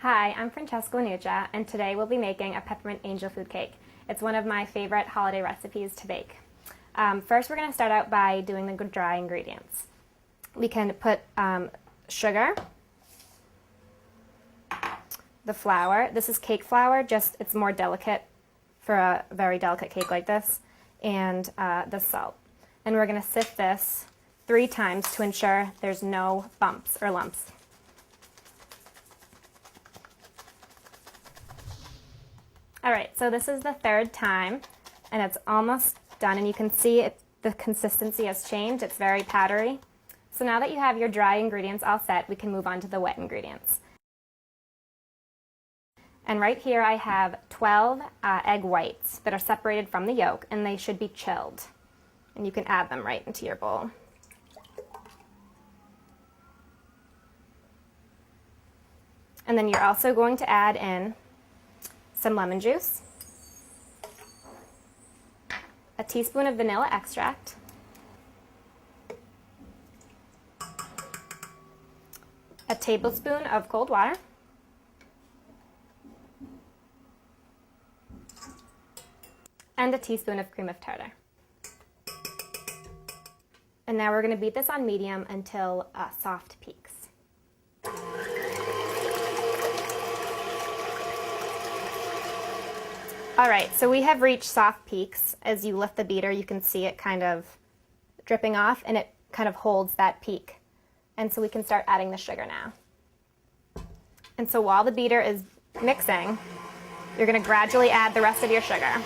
Hi, I'm Francesca, and today we'll be making a peppermint angel food cake. It's one of my favorite holiday recipes to bake. First, we're going to start out by doing the dry ingredients. We can put sugar, the flour. This is cake flour, just it's more delicate for a very delicate cake like this, and the salt. And we're going to sift this 3 times to ensure there's no bumps or lumps. Alright, so this is the 3rd time, and it's almost done, and you can see the consistency has changed. It's very powdery. So now that you have your dry ingredients all set, we can move on to the wet ingredients. And right here I have 12 egg whites that are separated from the yolk, and they should be chilled. And you can add them right into your bowl. And then you're also going to add in some lemon juice, a teaspoon of vanilla extract, a tablespoon of cold water, and a teaspoon of cream of tartar. And now we're going to beat this on medium until soft peaks. Alright, so we have reached soft peaks. As you lift the beater, you can see it kind of dripping off, and it kind of holds that peak. And so we can start adding the sugar now. And so while the beater is mixing, you're going to gradually add the rest of your sugar.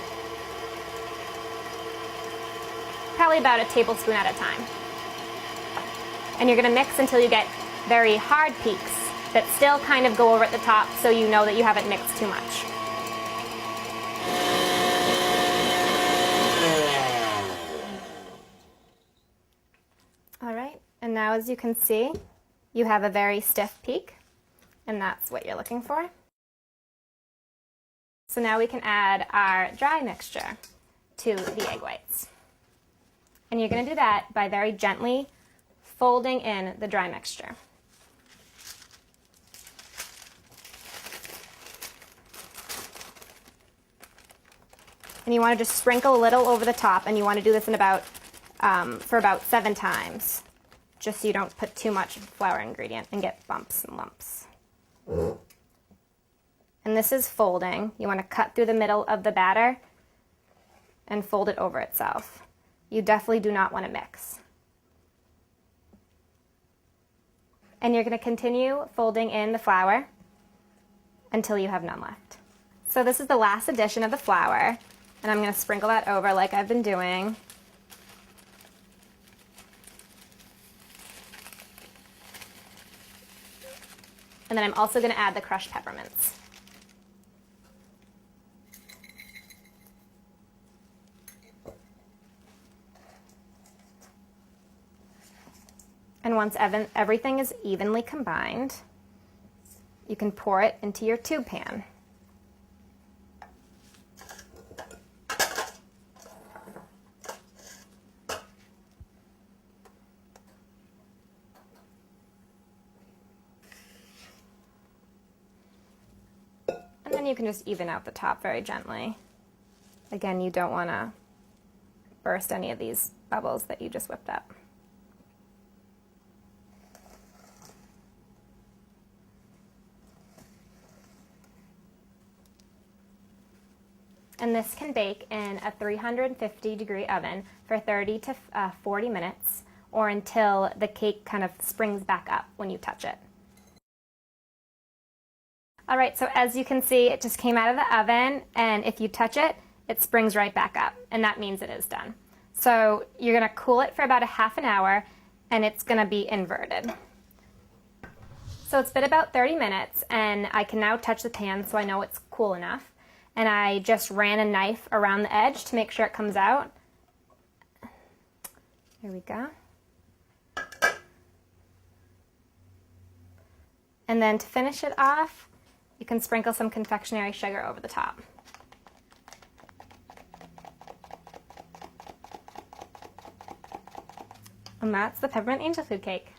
Probably about a tablespoon at a time. And you're going to mix until you get very hard peaks that still kind of go over at the top, so you know that you haven't mixed too much. Alright, and now as you can see, you have a very stiff peak, and that's what you're looking for. So now we can add our dry mixture to the egg whites. And you're going to do that by very gently folding in the dry mixture. And you want to just sprinkle a little over the top, and you want to do this in for about 7 times, just so you don't put too much flour ingredient and get bumps and lumps. And this is folding. You want to cut through the middle of the batter and fold it over itself. You definitely do not want to mix. And you're going to continue folding in the flour until you have none left. So this is the last addition of the flour, and I'm going to sprinkle that over like I've been doing. And then I'm also going to add the crushed peppermints. And once everything is evenly combined, you can pour it into your tube pan. And then you can just even out the top very gently. Again, you don't want to burst any of these bubbles that you just whipped up. And this can bake in a 350-degree oven for 30 to 40 minutes, or until the cake kind of springs back up when you touch it. Alright, so as you can see, it just came out of the oven, and if you touch it, it springs right back up, and that means it is done. So you're going to cool it for about a half an hour, and it's going to be inverted. So it's been about 30 minutes, and I can now touch the pan so I know it's cool enough. And I just ran a knife around the edge to make sure it comes out. Here we go. And then to finish it off, you can sprinkle some confectionery sugar over the top. And that's the peppermint angel food cake.